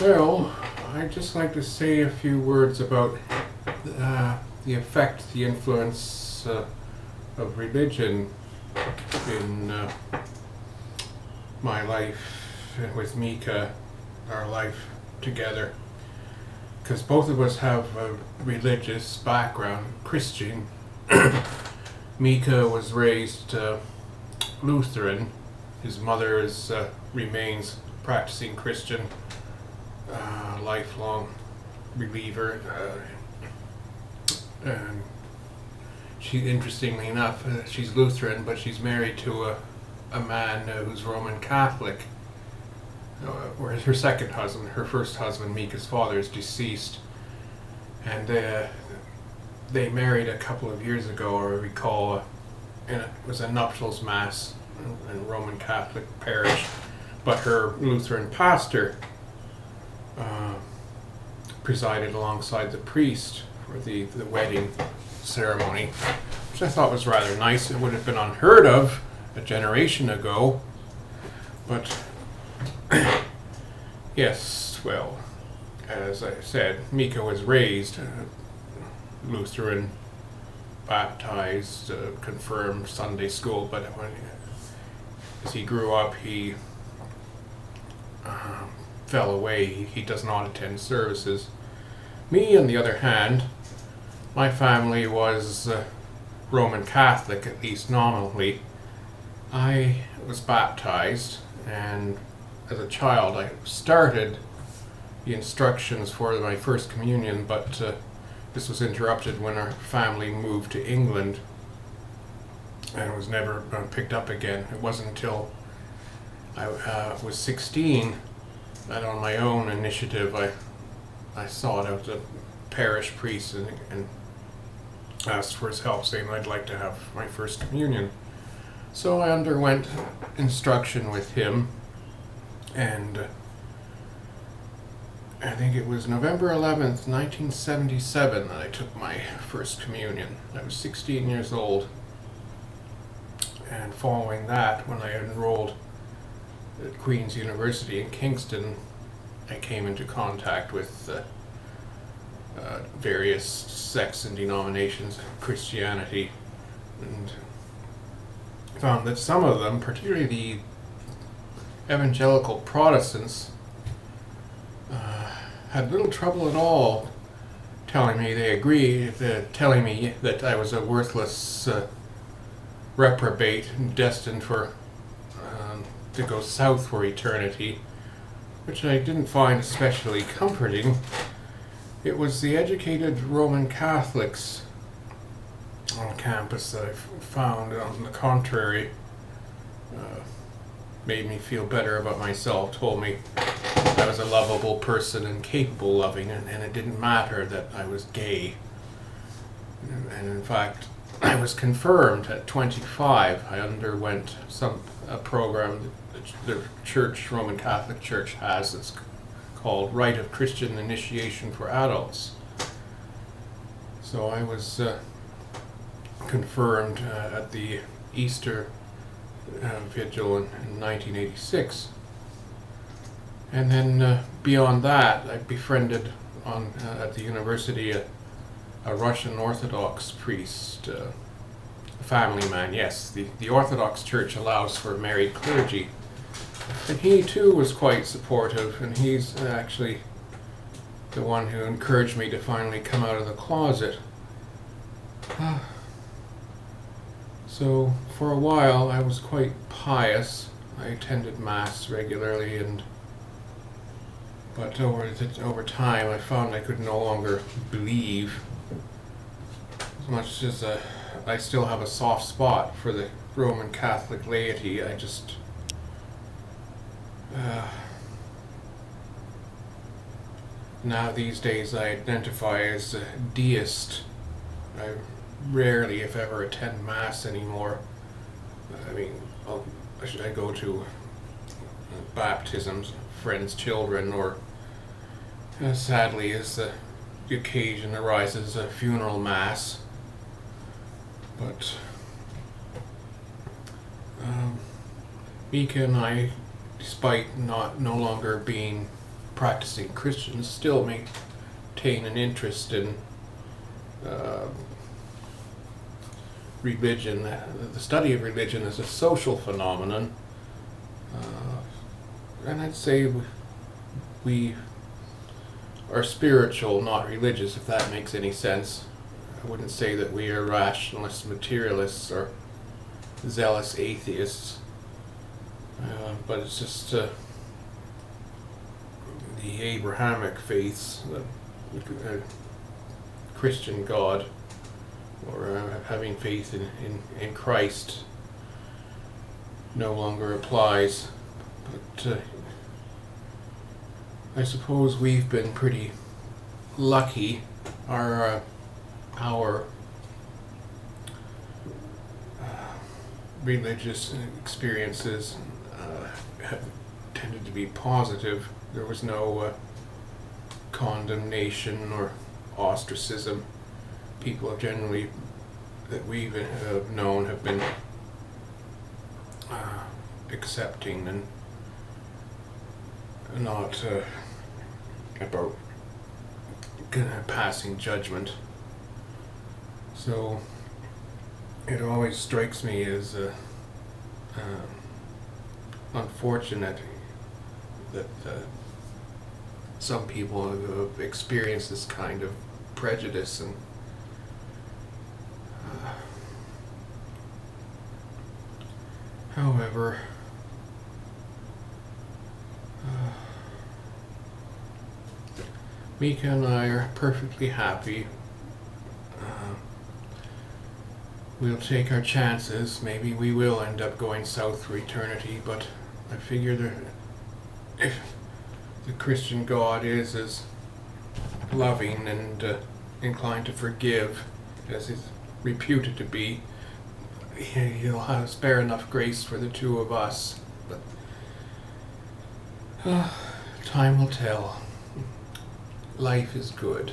Well, I'd just like to say a few words about the effect, the influence of religion in my life with Mika, our life together. Because both of us have a religious background, Christian. Mika was raised Lutheran. His mother remains practicing Christian, lifelong believer. And she, interestingly enough, she's Lutheran, but she's married to a man who's Roman Catholic. Whereas her second husband, her first husband, Mika's father, is deceased, and they married a couple of years ago, I recall, and it was a nuptials mass in a Roman Catholic parish, but her Lutheran pastor presided alongside the priest for the wedding ceremony, which I thought was rather nice. It would have been unheard of a generation ago, but yes, well, as I said, Mika was raised Lutheran, baptized, confirmed, Sunday school, but as he grew up, he fell away. He does not attend services. Me, on the other hand, my family was Roman Catholic, at least nominally. I was baptized, and as a child I started the instructions for my first communion, but this was interrupted when our family moved to England, and it was never picked up again. It wasn't until I was 16 that on my own initiative I sought out the parish priest and asked for his help, saying I'd like to have my first communion. So I underwent instruction with him, and I think it was November 11th, 1977 that I took my first communion. I was 16 years old, and following that, when I enrolled at Queen's University in Kingston, I came into contact with various sects and denominations of Christianity, and found that some of them, particularly the evangelical Protestants, had little trouble at all telling me they agreed, telling me that I was a worthless reprobate destined for to go south for eternity, which I didn't find especially comforting. It was the educated Roman Catholics on campus that I found, on the contrary, made me feel better about myself, told me I was a lovable person and capable of loving, and it didn't matter that I was gay. And in fact, I was confirmed at 25. I underwent a program that the Church, Roman Catholic Church, has. It's called Rite of Christian Initiation for Adults. So I was confirmed at the Easter Vigil in 1986. And then beyond that, I befriended at the university a Russian Orthodox priest, a family man. Yes, the Orthodox Church allows for married clergy. And he too was quite supportive, and he's actually the one who encouraged me to finally come out of the closet. So for a while I was quite pious. I attended Mass regularly, but over time I found I could no longer believe. As much as I still have a soft spot for the Roman Catholic laity, I just now these days I identify as a deist. I rarely, if ever, attend Mass anymore. I mean, I go to baptisms, friends' children, or sadly, as the occasion arises, a funeral Mass. But Mika and I, despite no longer being practicing Christians still maintain an interest in religion, the study of religion as a social phenomenon. And I'd say we are spiritual, not religious, if that makes any sense. I wouldn't say that we are rationalists, materialists, or zealous atheists. But it's just the Abrahamic faiths, the Christian God, or having faith in Christ no longer applies. But I suppose we've been pretty lucky. Our religious experiences have tended to be positive. There was no condemnation or ostracism. People have generally, that we've known, have been accepting and not about passing judgment. So it always strikes me as unfortunate that some people have experienced this kind of prejudice, and however, Mika and I are perfectly happy. We'll take our chances. Maybe we will end up going south for eternity, but I figure that if the Christian God is as loving and inclined to forgive as he's reputed to be, he'll have spare enough grace for the two of us. But time will tell. Life is good.